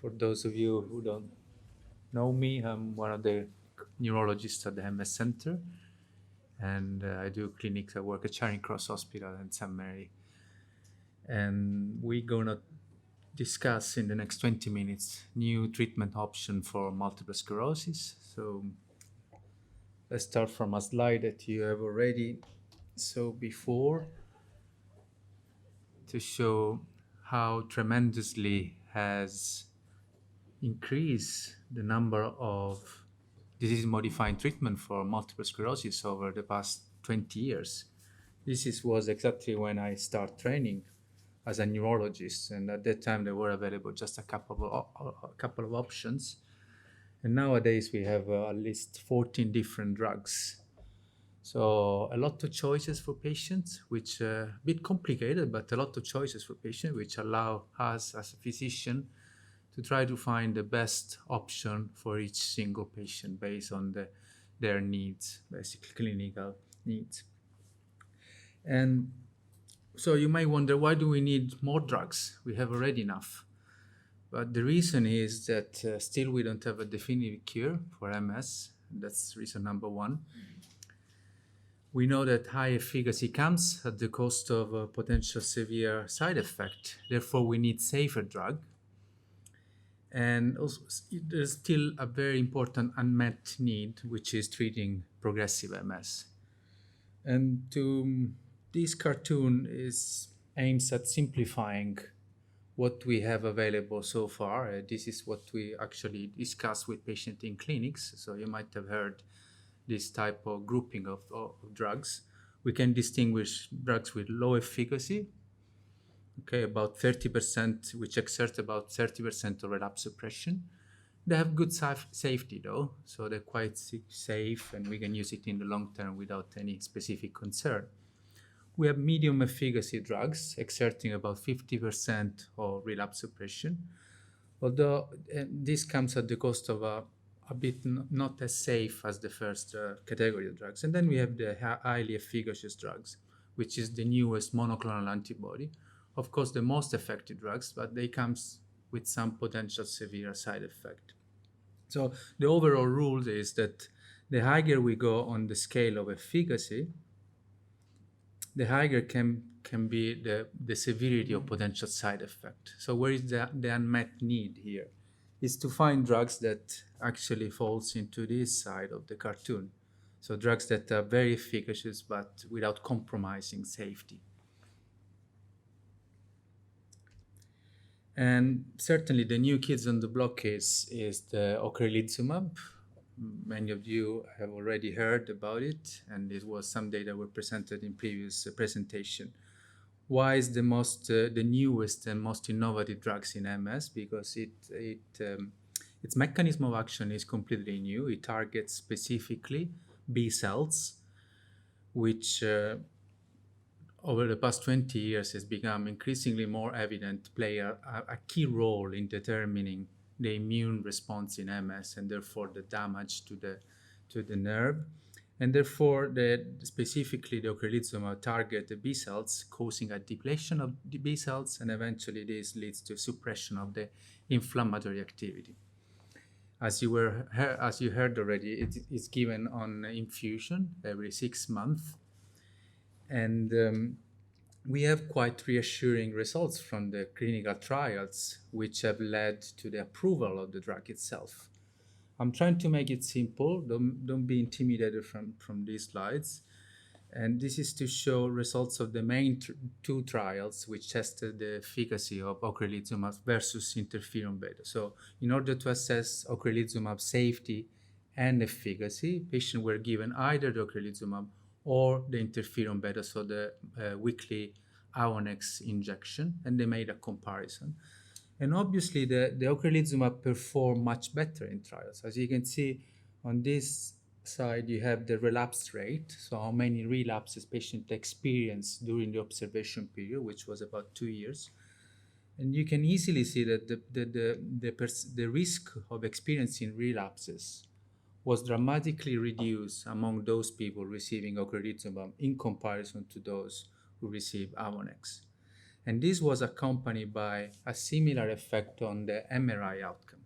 For those of you who don't know me, I'm one of the neurologists at the MS Center, and I do clinics. I work at Charing Cross Hospital in St. Mary. And we're going to discuss in the next 20 minutes new treatment option for multiple sclerosis. So let's start from a slide that you have already saw before to show how tremendously has increased the number of disease-modifying treatment for multiple sclerosis over the past 20 years. Was exactly when I started training as a neurologist, and at that time there were available just a couple of options. And nowadays we have at least 14 different drugs. So a lot of choices for patients, which a bit complicated, but a lot of choices for patients, which allow us as a physician to try to find the best option for each single patient based on their needs, basically clinical needs. And so you might wonder, why do we need more drugs? We have already enough. But the reason is that still we don't have a definitive cure for MS. That's reason number one. We know that high efficacy comes at the cost of a potential severe side effect. Therefore, we need safer drug. And also, there's still a very important unmet need, which is treating progressive MS. And this cartoon aims at simplifying what we have available so far. This is what we actually discuss with patients in clinics. So you might have heard this type of grouping of drugs. We can distinguish drugs with low efficacy, about 30%, which exert about 30% of relapse suppression. They have good safety though, so they're quite safe and we can use it in the long term without any specific concern. We have medium efficacy drugs exerting about 50% of relapse suppression, although this comes at the cost of a bit not as safe as the first category of drugs. And then we have the highly efficacious drugs, which is the newest monoclonal antibody. Of course, the most effective drugs, but they come with some potential severe side effect. So the overall rule is that the higher we go on the scale of efficacy, the higher can be the severity of potential side effect. So where is the unmet need here? Is to find drugs that actually falls into this side of the cartoon. So drugs that are very efficacious but without compromising safety. And certainly the new kids on the block is the ocrelizumab. Many of you have already heard about it, and it was some data were presented in previous presentation. Why is the newest and most innovative drugs in MS? Because its mechanism of action is completely new. It targets specifically B cells, which over the past 20 years has become increasingly more evident, play a key role in determining the immune response in MS and therefore the damage to the nerve. And therefore, specifically the ocrelizumab target the B cells, causing a depletion of the B cells, and eventually this leads to suppression of the inflammatory activity. As you heard already, it is given on infusion every 6 months. And we have quite reassuring results from the clinical trials, which have led to the approval of the drug itself. I'm trying to make it simple. Don't be intimidated from these slides. And this is to show results of the main two trials, which tested the efficacy of ocrelizumab versus interferon beta. So in order to assess ocrelizumab safety and efficacy, patients were given either the ocrelizumab or the interferon beta, so the weekly Avonex injection, and they made a comparison. And obviously the ocrelizumab performed much better in trials. As you can see on this side, you have the relapse rate, so how many relapses patients experienced during the observation period, which was about 2 years. And you can easily see that the risk of experiencing relapses was dramatically reduced among those people receiving ocrelizumab in comparison to those who received Avonex. And this was accompanied by a similar effect on the MRI outcome.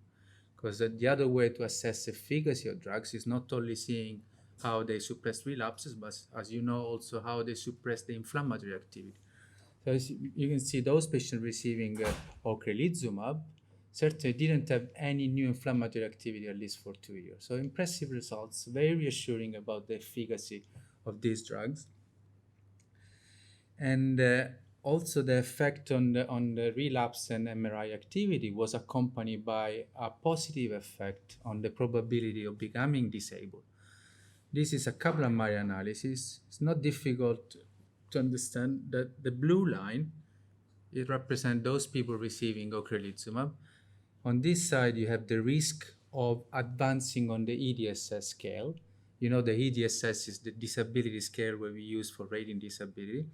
Because the other way to assess efficacy of drugs is not only seeing how they suppress relapses, but as you know, also how they suppress the inflammatory activity. So as you can see, those patients receiving ocrelizumab certainly didn't have any new inflammatory activity at least for 2 years. So impressive results, very reassuring about the efficacy of these drugs. And also the effect on the relapse and MRI activity was accompanied by a positive effect on the probability of becoming disabled. This is a Kaplan-Meier analysis. It's not difficult to understand that the blue line, it represents those people receiving ocrelizumab. On this side, you have the risk of advancing on the EDSS scale. You know, the EDSS is the disability scale where we use for rating disability.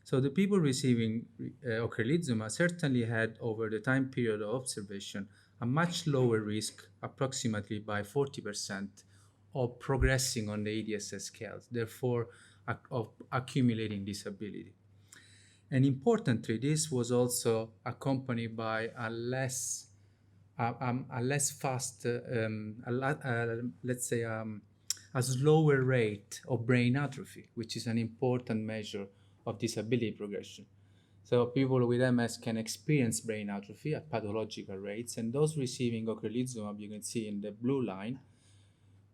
So the people receiving ocrelizumab certainly had, over the time period of observation, a much lower risk, approximately by 40%, of progressing on the EDSS scales, therefore of accumulating disability. And importantly, this was also accompanied by a less fast, let's say, a slower rate of brain atrophy, which is an important measure of disability progression. So people with MS can experience brain atrophy at pathological rates, and those receiving ocrelizumab, you can see in the blue line,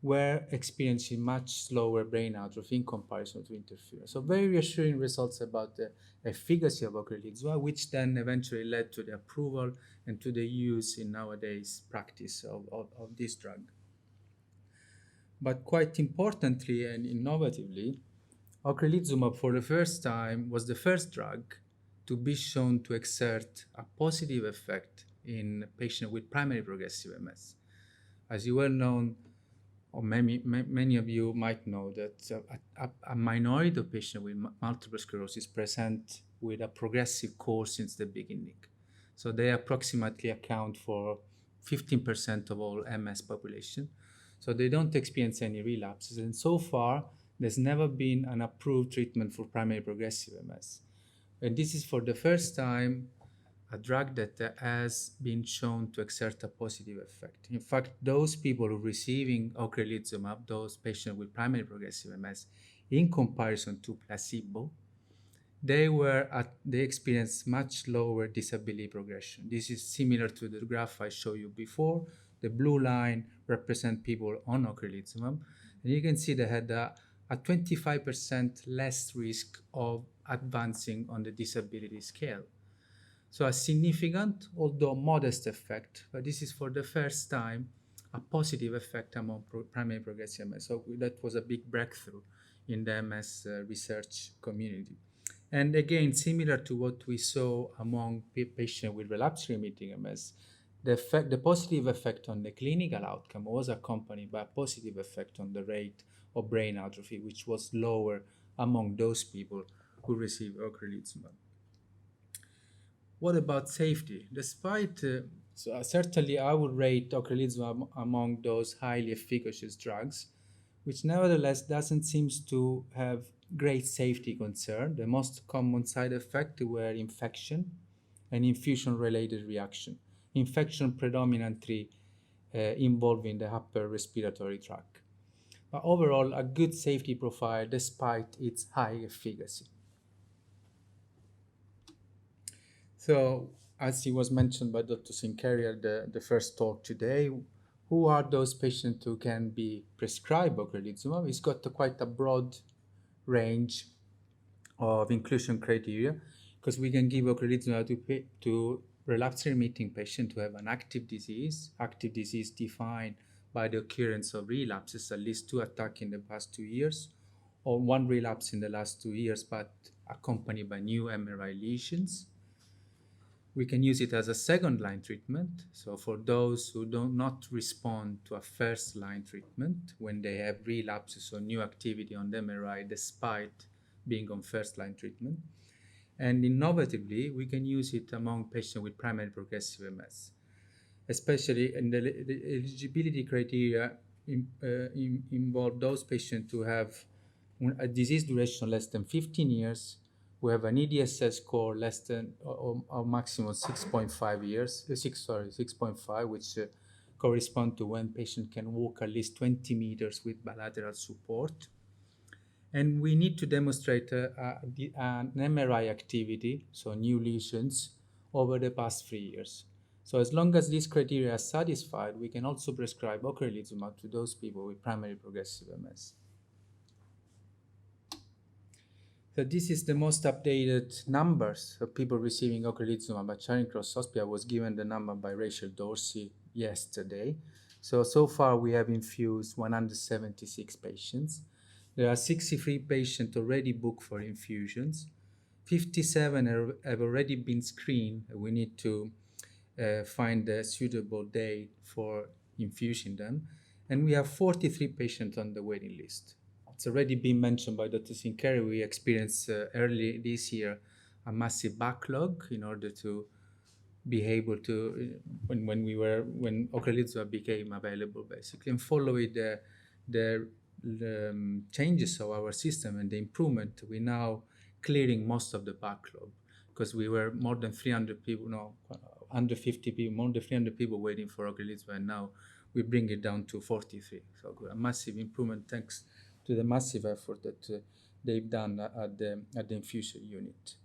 were experiencing much slower brain atrophy in comparison to interferon. So very reassuring results about the efficacy of ocrelizumab, which then eventually led to the approval and to the use in nowadays practice of this drug. But quite importantly and innovatively, ocrelizumab for the first time was the first drug to be shown to exert a positive effect in patients with primary progressive MS. As you well know, or many of you might know that a minority of patients with multiple sclerosis present with a progressive course since the beginning. So they approximately account for 15% of all MS population. So they don't experience any relapses. And so far, there's never been an approved treatment for primary progressive MS. And this is for the first time a drug that has been shown to exert a positive effect. In fact, those people who are receiving ocrelizumab, those patients with primary progressive MS, in comparison to placebo, they experienced much lower disability progression. This is similar to the graph I showed you before. The blue line represents people on ocrelizumab, and you can see they had a 25% less risk of advancing on the disability scale. So a significant, although modest effect, but this is for the first time a positive effect among primary progressive MS. So that was a big breakthrough in the MS research community. And again, similar to what we saw among patients with relapse-remitting MS, the positive effect on the clinical outcome was accompanied by a positive effect on the rate of brain atrophy, which was lower among those people who received ocrelizumab. What about safety? Despite, certainly I would rate ocrelizumab among those highly efficacious drugs, which nevertheless doesn't seem to have great safety concern. The most common side effects were infection and infusion-related reaction. Infection predominantly involving the upper respiratory tract. But overall, a good safety profile despite its high efficacy. So, as it was mentioned by Dr. Sinclair, the first talk today, who are those patients who can be prescribed ocrelizumab? It's got quite a broad range of inclusion criteria because we can give ocrelizumab to relapse-remitting patients who have an active disease defined by the occurrence of relapses, at least 2 attacks in the past 2 years, or 1 relapse in the last 2 years, but accompanied by new MRI lesions. We can use it as a second-line treatment. So for those who do not respond to a first-line treatment when they have relapses or new activity on the MRI despite being on first-line treatment. And innovatively, we can use it among patients with primary progressive MS, especially in the eligibility criteria involve those patients who have a disease duration less than 15 years, We have an EDSS score less than or maximum 6.5 years, 6.5, which correspond to when patient can walk at least 20 meters with bilateral support. And we need to demonstrate an MRI activity, so new lesions, over the past 3 years. So as long as these criteria are satisfied, we can also prescribe ocrelizumab to those people with primary progressive MS. So this is the most updated numbers of people receiving ocrelizumab at Charing Cross Hospital. I was given the number by Rachel Dorsey yesterday. So far we have infused 176 patients. There are 63 patients already booked for infusions. 57 have already been screened. We need to find a suitable day for infusing them. And we have 43 patients on the waiting list. It's already been mentioned by Dr. Sinclair. We experienced early this year a massive backlog in order to be able to, when ocrelizumab became available, basically, and following the changes of our system and the improvement, we're now clearing most of the backlog, because we were more than 300 people, under 50 people, more than 300 people waiting for ocrelizumab, and now we bring it down to 43. So a massive improvement thanks to the massive effort that they've done at the infusion unit.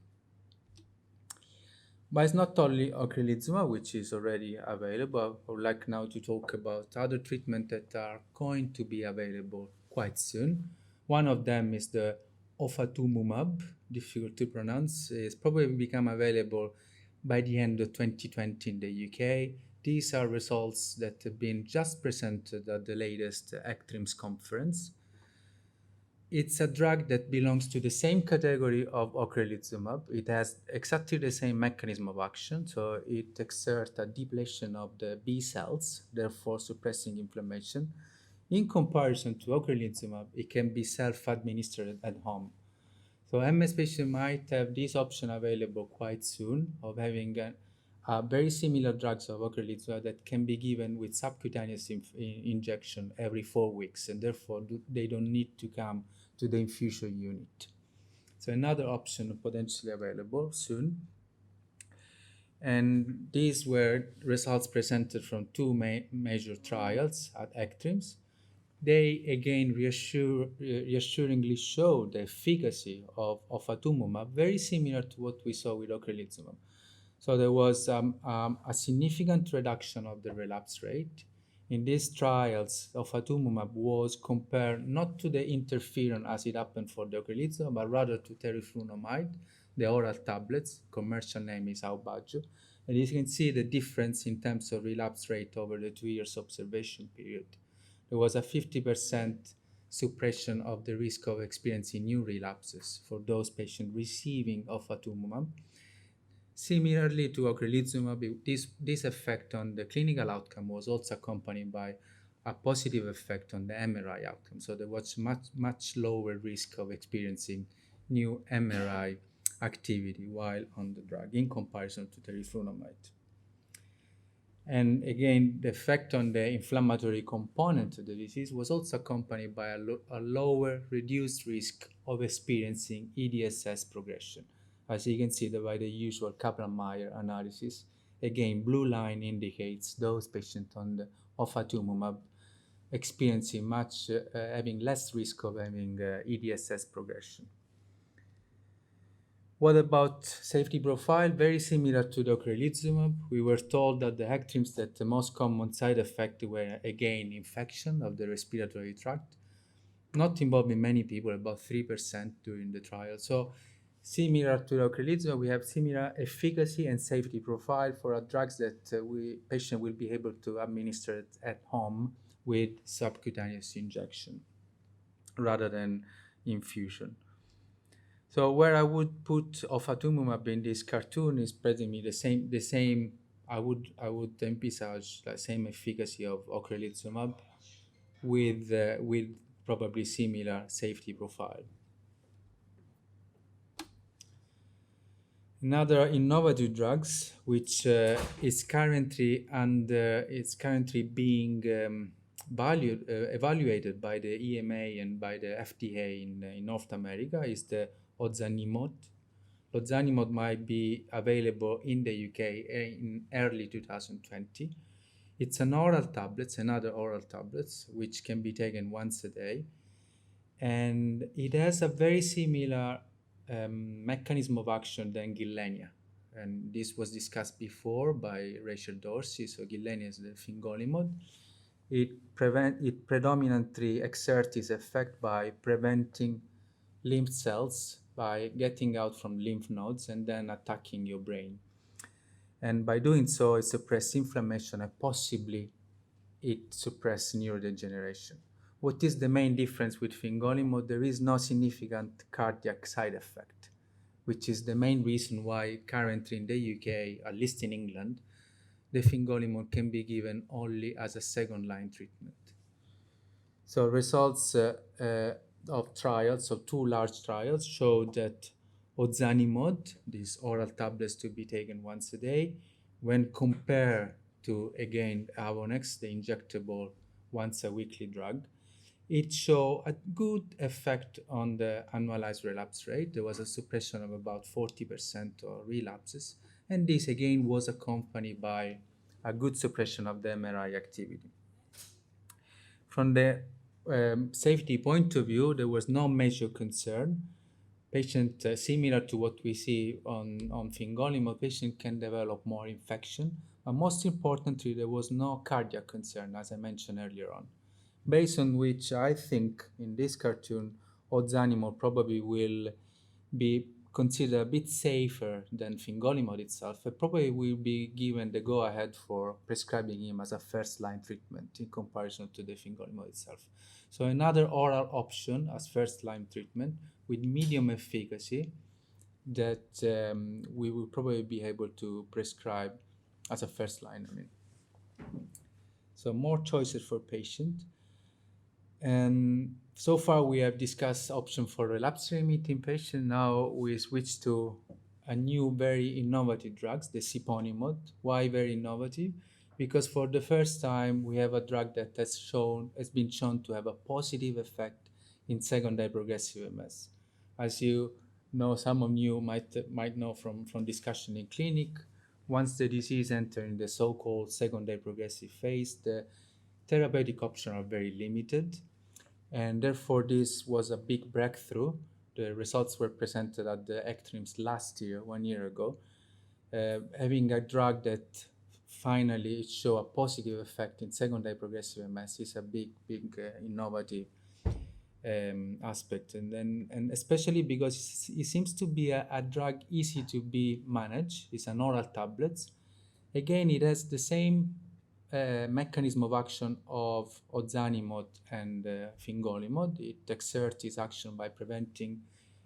But it's not only ocrelizumab which is already available. I would like now to talk about other treatments that are going to be available quite soon. One of them is the ofatumumab, difficult to pronounce. It's probably become available by the end of 2020 in the UK. These are results that have been just presented at the latest ECTRIMS conference. It's a drug that belongs to the same category of ocrelizumab. It has exactly the same mechanism of action, so it exerts a depletion of the B cells, therefore suppressing inflammation. In comparison to ocrelizumab, it can be self-administered at home. So MS patients might have this option available quite soon of having a very similar drugs of ocrelizumab that can be given with subcutaneous injection every 4 weeks, and therefore they don't need to come to the infusion unit. So another option potentially available soon. And these were results presented from two major trials at ECTRIMS. They again reassuringly show the efficacy of ofatumumab, very similar to what we saw with ocrelizumab. So there was a significant reduction of the relapse rate. In these trials, ofatumumab was compared not to the interferon as it happened for the ocrelizumab, but rather to teriflunomide, the oral tablets. Commercial name is Aubagio. And you can see the difference in terms of relapse rate over the 2 years observation period. There was a 50% suppression of the risk of experiencing new relapses for those patients receiving ofatumumab. Similarly to ocrelizumab, this effect on the clinical outcome was also accompanied by a positive effect on the MRI outcome. So there was much lower risk of experiencing new MRI activity while on the drug in comparison to teriflunomide. And again, the effect on the inflammatory component of the disease was also accompanied by a lower, reduced risk of experiencing EDSS progression. As you can see by the usual Kaplan-Meier analysis, again, blue line indicates those patients on the ofatumumab experiencing having less risk of having EDSS progression. What about safety profile? Very similar to the ocrelizumab. We were told that the ECTRIMS that the most common side effect were again infection of the respiratory tract, not involving many people, about 3% during the trial. So similar to the ocrelizumab, we have similar efficacy and safety profile for our drugs that patient will be able to administer it at home with subcutaneous injection rather than infusion. So where I would put ofatumumab in this cartoon is pretty much the same. I would emphasize the same efficacy of ocrelizumab with probably similar safety profile. Another innovative drugs, which is currently being evaluated by the EMA and by the FDA in North America, is the ozanimod. Lozanimod might be available in the UK in early 2020. It's an oral tablet, another oral tablets, which can be taken once a day. And it has a very similar mechanism of action than Gilenya. And this was discussed before by Rachel Dorsey. So Gilenya is the fingolimod. It predominantly exerts its effect by preventing lymph cells by getting out from lymph nodes and then attacking your brain. And by doing so, it suppresses inflammation and possibly it suppresses neurodegeneration. What is the main difference with fingolimod? There is no significant cardiac side effect, which is the main reason why currently in the UK, at least in England, the fingolimod can be given only as a second line treatment. So results of trials, so two large trials, showed that ozanimod, these oral tablets to be taken once a day, when compared to, again, Avonex, the injectable once a weekly drug, it showed a good effect on the annualized relapse rate. There was a suppression of about 40% of relapses. And this, again, was accompanied by a good suppression of the MRI activity. From the safety point of view, there was no major concern. Patient, similar to what we see on fingolimod, patient can develop more infection. But most importantly, there was no cardiac concern, as I mentioned earlier on. Based on which I think in this cartoon, ozanimod probably will be considered a bit safer than fingolimod itself. It probably will be given the go-ahead for prescribing him as a first-line treatment in comparison to the fingolimod itself. So another oral option as first-line treatment with medium efficacy that we will probably be able to prescribe as a first-line. So more choices for patient. And so far we have discussed option for relapse remitting patient. Now we switch to a new very innovative drugs, the siponimod. Why very innovative? Because for the first time we have a drug that has been shown to have a positive effect in secondary progressive MS. As you know, some of you might know from discussion in clinic, once the disease enters in the so-called secondary progressive phase, the therapeutic options are very limited. And therefore, this was a big breakthrough. The results were presented at the ECTRIMS last year, 1 year ago. Having a drug that finally show a positive effect in secondary progressive MS is a big innovative aspect. And especially because it seems to be a drug easy to be managed. It's an oral tablet. Again, it has the same mechanism of action of ozanimod and fingolimod. It exerts its action by preventing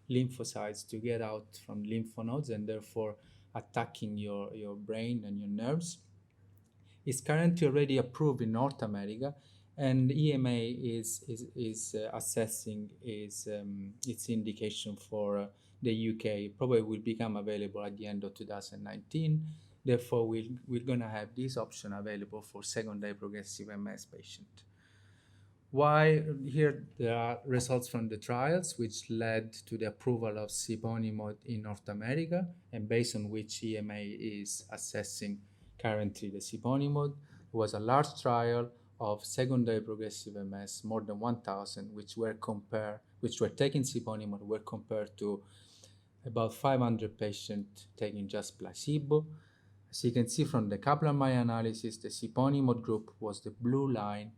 lymphocytes to get out from lymph nodes and therefore attacking your brain and your nerves. It's currently already approved in North America, and EMA is assessing its indication for the UK. Probably will become available at the end of 2019. Therefore, we're going to have this option available for secondary progressive MS patient. Why? Here there are results from the trials which led to the approval of siponimod in North America, and based on which EMA is assessing currently the siponimod. It was a large trial of secondary progressive MS, more than 1,000, which were taking siponimod, were compared to about 500 patients taking just placebo. As you can see from the Kaplan-Meier analysis, the siponimod group was the blue line.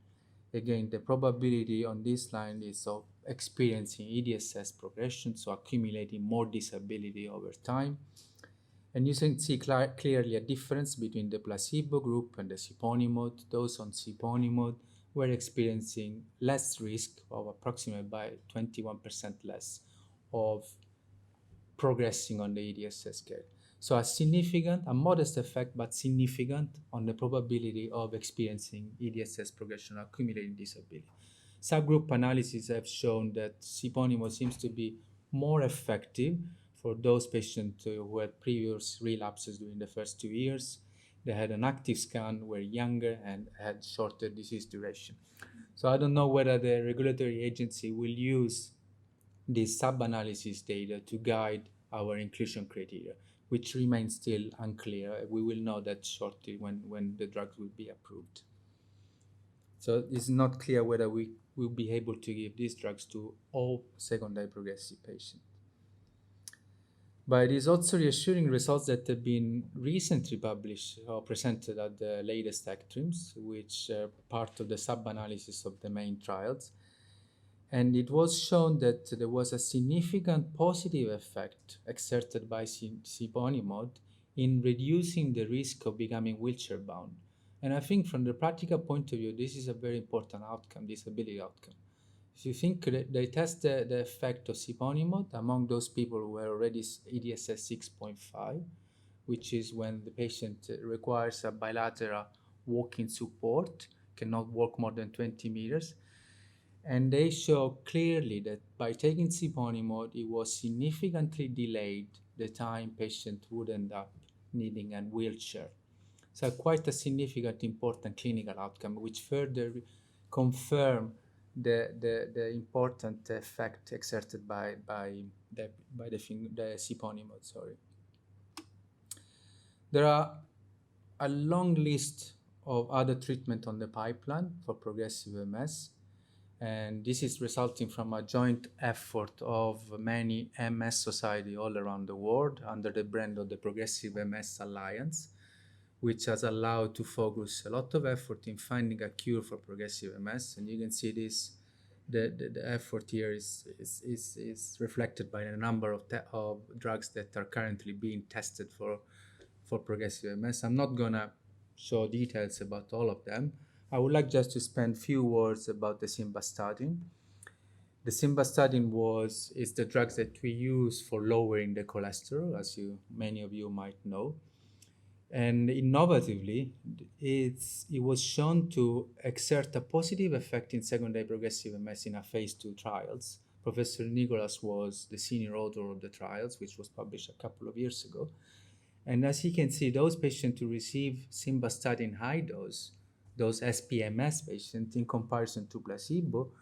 Again, the probability on this line is of experiencing EDSS progression, so accumulating more disability over time. And you can see clearly a difference between the placebo group and the siponimod. Those on siponimod were experiencing less risk, of approximately by 21% less, of progressing on the EDSS scale. So a modest effect, but significant on the probability of experiencing EDSS progression or accumulating disability. Subgroup analyses have shown that siponimod seems to be more effective for those patients who had previous relapses during the first 2 years. They had an active scan, were younger, and had shorter disease duration. So I don't know whether the regulatory agency will use this sub-analysis data to guide our inclusion criteria, which remains still unclear. We will know that shortly when the drugs will be approved. So it's not clear whether we will be able to give these drugs to all secondary progressive patients. But it is also reassuring results that have been recently published or presented at the latest ACTRIMS, which are part of the sub-analysis of the main trials. And it was shown that there was a significant positive effect exerted by siponimod in reducing the risk of becoming wheelchair bound. And I think from the practical point of view, this is a very important outcome, disability outcome. If you think that they test the effect of siponimod among those people who were already EDSS 6.5, which is when the patient requires a bilateral walking support, cannot walk more than 20 meters. And they show clearly that by taking siponimod, it was significantly delayed the time patient would end up needing a wheelchair. So quite a significant, important clinical outcome, which further confirm the important effect exerted by the siponimod. Sorry. There are a long list of other treatment on the pipeline for progressive MS, and this is resulting from a joint effort of many MS society all around the world under the brand of the Progressive MS Alliance, which has allowed to focus a lot of effort in finding a cure for progressive MS. And you can see this, the effort here is reflected by the number of drugs that are currently being tested for progressive MS. I'm not gonna show details about all of them. I would like just to spend few words about the simvastatin. The simvastatin is the drugs that we use for lowering the cholesterol, as many of you might know. And innovatively, it was shown to exert a positive effect in secondary progressive MS in a phase 2 trials. Professor Nicholas was the senior author of the trials, which was published a couple of years ago. And as you can see, those patients who receive simvastatin high dose, those SPMS patients, in comparison to placebo,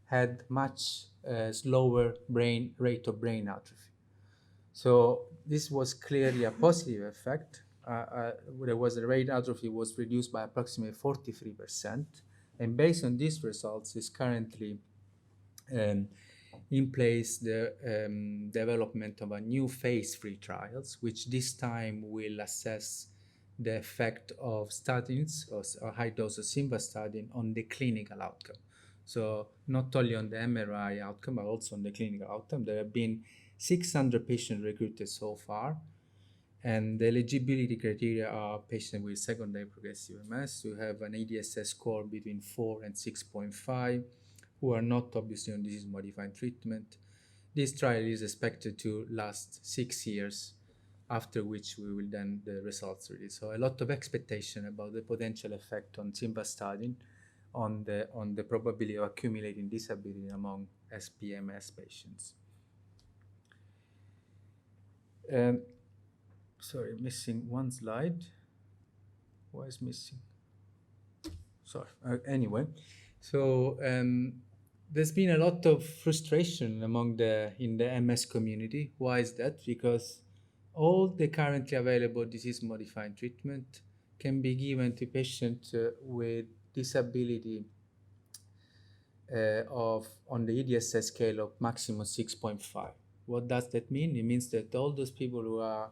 had much slower rate of brain atrophy. So this was clearly a positive effect. The rate atrophy was reduced by approximately 43%. And based on these results, is currently in place the development of a new phase 3 trials, which this time will assess the effect of statins or high dose of simvastatin on the clinical outcome. So not only on the MRI outcome, but also on the clinical outcome. There have been 600 patients recruited so far, and the eligibility criteria are patients with secondary progressive MS who have an EDSS score between 4 and 6.5, who are not obviously on disease-modifying treatment. This trial is expected to last 6 years, after which we will then the results release. So a lot of expectation about the potential effect on simvastatin on the probability of accumulating disability among SPMS patients. Sorry, missing one slide. Why is missing? Sorry. Anyway, so there's been a lot of frustration in the MS community. Why is that? Because all the currently available disease-modifying treatment can be given to patients with disability on the EDSS scale of maximum 6.5. What does that mean? It means that all those people who are,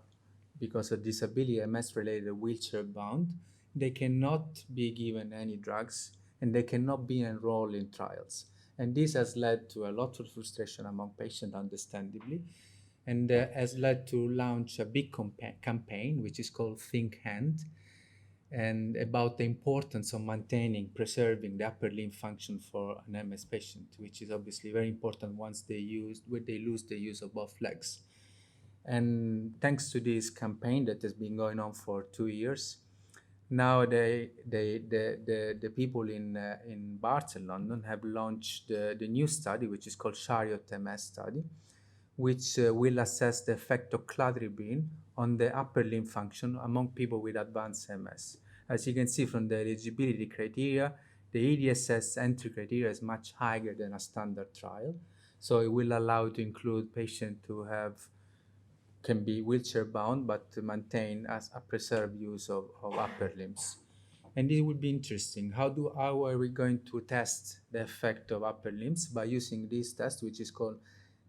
because of disability, MS-related, wheelchair-bound, they cannot be given any drugs and they cannot be enrolled in trials. And this has led to a lot of frustration among patients, understandably, and has led to launch a big campaign, which is called Think Hand, and about the importance of preserving the upper limb function for an MS patient, which is obviously very important once they lose the use of both legs. And thanks to this campaign that has been going on for 2 years, now the people in Barcelona have launched the new study, which is called Chariot MS study, which will assess the effect of cladribine on the upper limb function among people with advanced MS. As you can see from the eligibility criteria, the EDSS entry criteria is much higher than a standard trial. So it will allow to include patients who have can be wheelchair bound, but to maintain as a preserved use of upper limbs. And it would be interesting. How are we going to test the effect of upper limbs? By using this test, which is called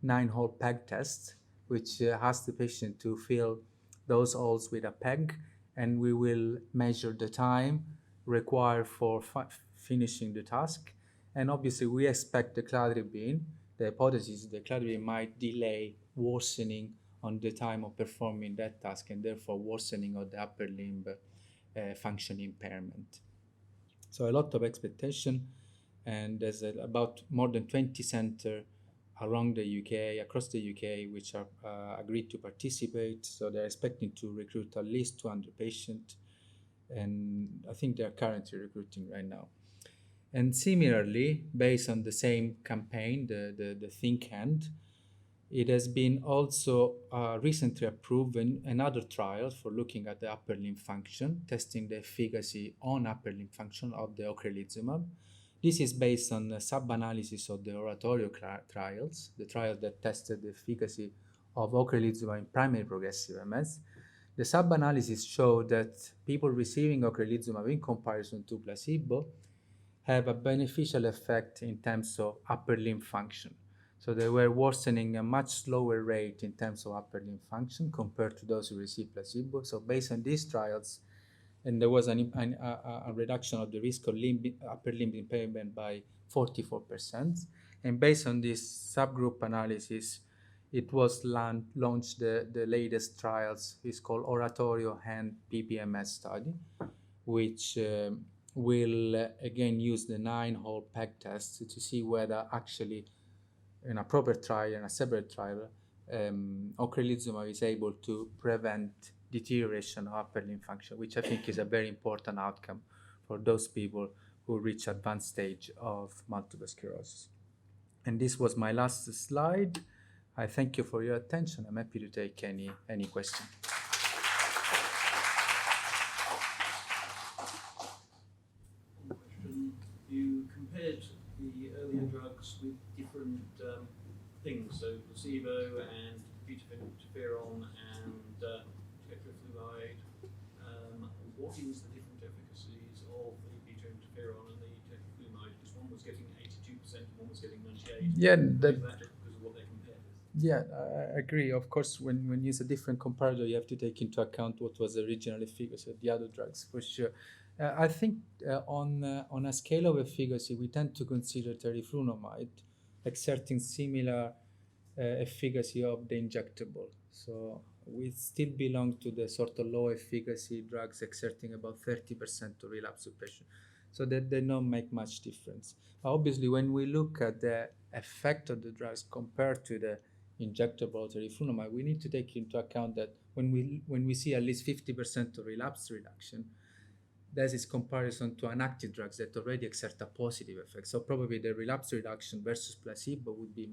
9-hole peg test, which asks the patient to fill those holes with a peg, and we will measure the time required for finishing the task. And obviously, we expect the cladribine, the hypothesis, the cladribine might delay worsening on the time of performing that task, and therefore worsening of the upper limb function impairment. So a lot of expectation, and there's about more than 20 centers around the UK, across the UK, which are agreed to participate. So they're expecting to recruit at least 200 patients, and I think they're currently recruiting right now. And similarly, based on the same campaign, the Think Hand, it has been also recently approved in another trial for looking at the upper limb function, testing the efficacy on upper limb function of the ocrelizumab. This is based on a sub-analysis of the oratorio trials, the trial that tested the efficacy of ocrelizumab in primary progressive MS. The sub-analysis showed that people receiving ocrelizumab in comparison to placebo have a beneficial effect in terms of upper limb function. So they were worsening a much slower rate in terms of upper limb function compared to those who received placebo. So based on these trials, and there was a reduction of the risk of upper limb impairment by 44%. And based on this subgroup analysis, it was launched the latest trials. It's called Oratorio Hand PPMS study, which will again use the 9-hole peg test to see whether actually in a proper trial and a separate trial, ocrelizumab is able to prevent deterioration of upper limb function, which I think is a very important outcome for those people who reach advanced stage of multiple sclerosis. And this was my last slide. I thank you for your attention. I'm happy to take any question. You compared the earlier drugs with different things, so placebo and beta interferon and tetrafluoride. What is the different efficacies of the beta interferon and the tetrafluoride? Because one was getting 82% and one was getting 98%. Yeah, is that because of what they compared with? Yeah, I agree. Of course, when you use a different comparator, you have to take into account what was the original efficacy of the other drugs, for sure. I think on a scale of efficacy, we tend to consider teriflunomide exerting similar efficacy of the injectable. So we still belong to the sort of low efficacy drugs exerting about 30% of relapse suppression. So that they don't make much difference. Obviously, when we look at the effect of the drugs compared to the injectable teriflunomide, we need to take into account that when we see at least 50% of relapse reduction, that is comparison to an active drugs that already exert a positive effect. So probably the relapse reduction versus placebo would be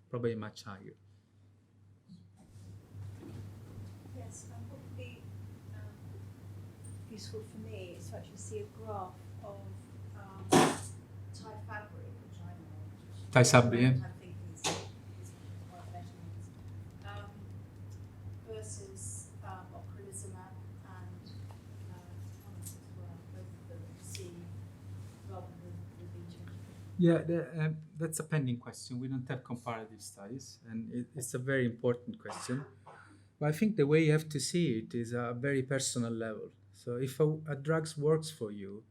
probably much higher. Yes, what would be useful for me is to actually see a graph of Tyfabri, which I know. Tysabri, yeah. I think is quite measurement, versus ocrelizumab and as well, both of them see rather than the beta. Yeah, that's a pending question. We don't have comparative studies, and it's a very important question. But I think the way you have to see it is a very personal level. So if a drug works for you,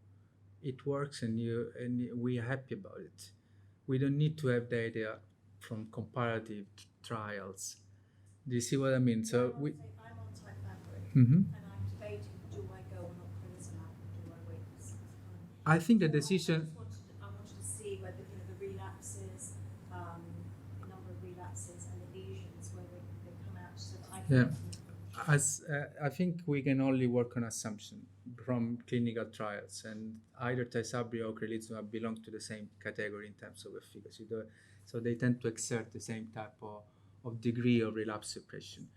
it works, and we are happy about it. We don't need to have data from comparative trials. Do you see what I mean? So I'm on Tyfabri, Mhm. and I'm debating: do I go on ocrelizumab or do I wait? I think the decision. I wanted to see whether the relapses, the number of relapses and the lesions, where they come out, so that I can. Yeah. I think we can only work on assumption from clinical trials, and either Tysabri or ocrelizumab belong to the same category in terms of efficacy. So they tend to exert the same type of degree of relapse suppression.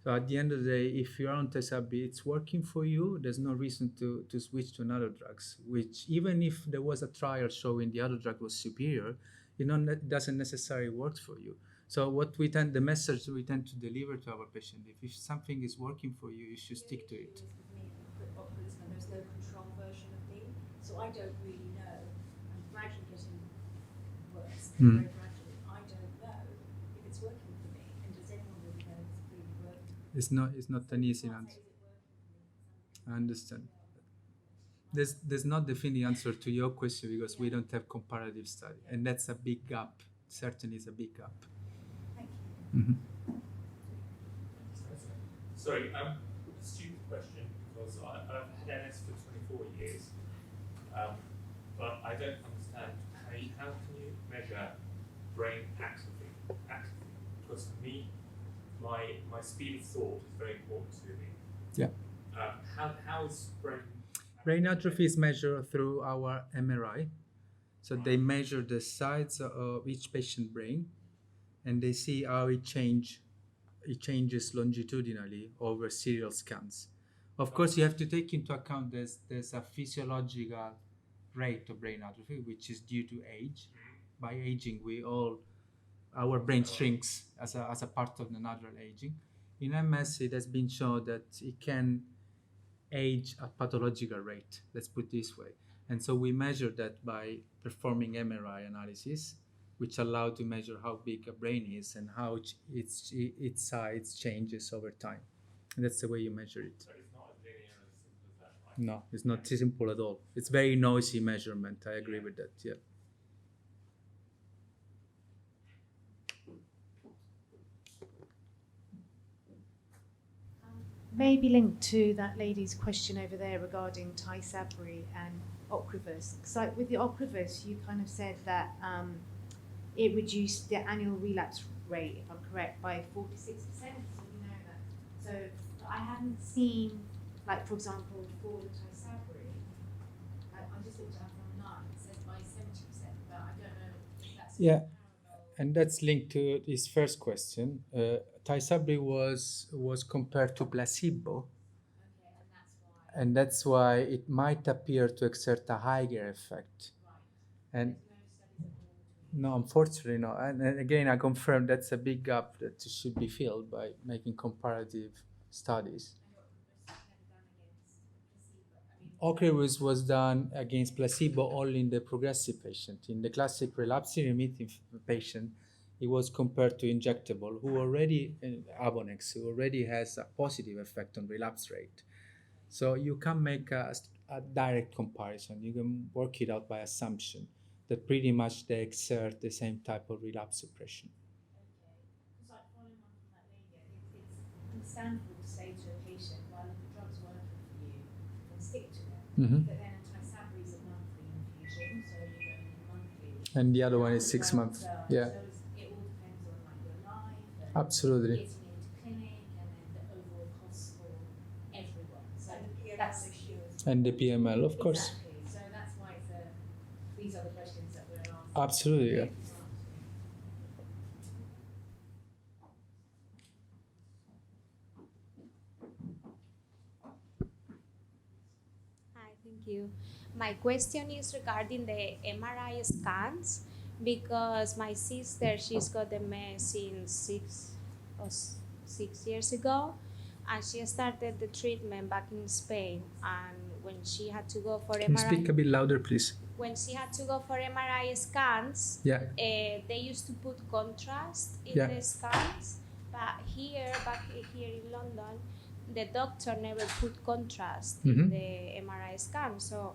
So at the end of the day, if you're on Tysabri, it's working for you. There's no reason to switch to another drugs, which even if there was a trial showing the other drug was superior, it doesn't necessarily work for you. So the message we tend to deliver to our patient, if something is working for you, you should stick to it. With me, there's no control version of me, so I don't really know. I'm gradually getting worse, very gradually. I don't know if it's working for me, and does anyone really know if it's really working? It's not an easy answer. I understand. There's not definitely answer to your question because we don't have comparative study, and that's a big gap. Certainly, is a big gap. Thank you. Mm-hmm. Sorry, a stupid question because I've had MS for 24 years, but I don't understand how can you measure brain atrophy? Because for me, my speed of thought is very important to me. Yeah. How is Brain atrophy is measured through our MRI. So they measure the size of each patient brain, and they see how it changes longitudinally over serial scans. Of course, you have to take into account there's a physiological rate of brain atrophy, which is due to age. By aging, our brain shrinks as a part of the natural aging. In MS, it has been shown that it can age at pathological rate, let's put it this way. And so we measure that by performing MRI analysis, which allow to measure how big a brain is and how its size changes over time. And that's the way you measure it. So it's not as linear and as simple as that, right? No, it's not simple at all. It's very noisy measurement. I agree with that. Yeah. Maybe linked to that lady's question over there regarding Tysabri and Ocrevus. So with the Ocrevus, you kind of said that it reduced the annual relapse rate, if I'm correct, by 46%. So you know that. So I haven't seen, like for example, for the Tysabri, I just looked it up online. It says by 70%, but I don't know if that's comparable. And that's linked to his first question. Tysabri was compared to placebo, and that's why it might appear to exert a higher effect. And no, unfortunately, no. And again, I confirm that's a big gap that should be filled by making comparative studies. Ocrevus was done against placebo only in the progressive patient. In the classic relapsing remitting patient, it was compared to injectable, who already, Avonex, who already has a positive effect on relapse rate. So you can make a direct comparison. You can work it out by assumption that pretty much they exert the same type of relapse suppression. Because like following on from that lady, it's understandable to say to a patient, well, if the drug's working for you, then stick to it. Mm-hmm. But then a Tysabri is a monthly infusion, so you're going in monthly. And the other one is 6 months. Yeah. So it all depends on like your life and Absolutely. getting into clinic and then the overall cost for everyone. So And the PML that's issue. And the PML, of course. Exactly. So that's why these are the questions that we're asking. Absolutely, yeah. Hi, thank you. My question is regarding the MRI scans because my sister, she's got MS since 6 years ago, and she started the treatment back in Spain. And when she had to go for Can you speak a MRI, bit louder, please? when she had to go for MRI scans, Yeah. they used to put contrast in Yeah. the scans, but back here in London, the doctor never put contrast Mhm. in the MRI scan. So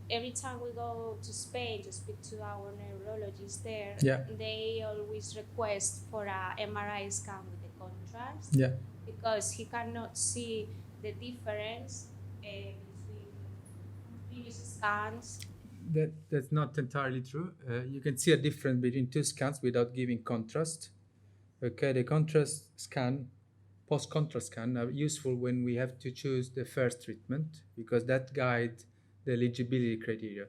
every time we go to Spain to speak to our neurologist there, Yeah. they always request for a MRI scan with the contrast Yeah. because he cannot see the difference between previous scans. That's not entirely true. You can see a difference between two scans without giving contrast. Okay, the contrast scan, post-contrast scan are useful when we have to choose the first treatment because that guides the eligibility criteria.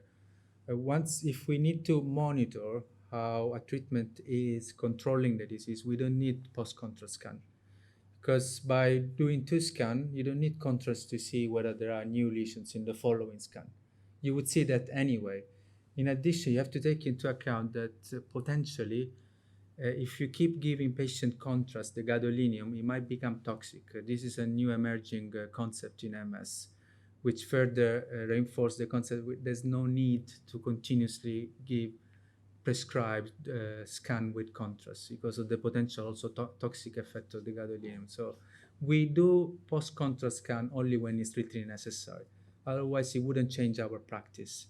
If we need to monitor how a treatment is controlling the disease, we don't need post-contrast scan. Because by doing two scans, you don't need contrast to see whether there are new lesions in the following scan. You would see that anyway. In addition, you have to take into account that potentially If you keep giving patient contrast, the gadolinium, it might become toxic. This is a new emerging concept in MS, which further reinforce the concept there's no need to continuously give prescribed scan with contrast because of the potential also toxic effect of the gadolinium. So we do post-contrast scan only when it's really necessary. Otherwise, it wouldn't change our practice.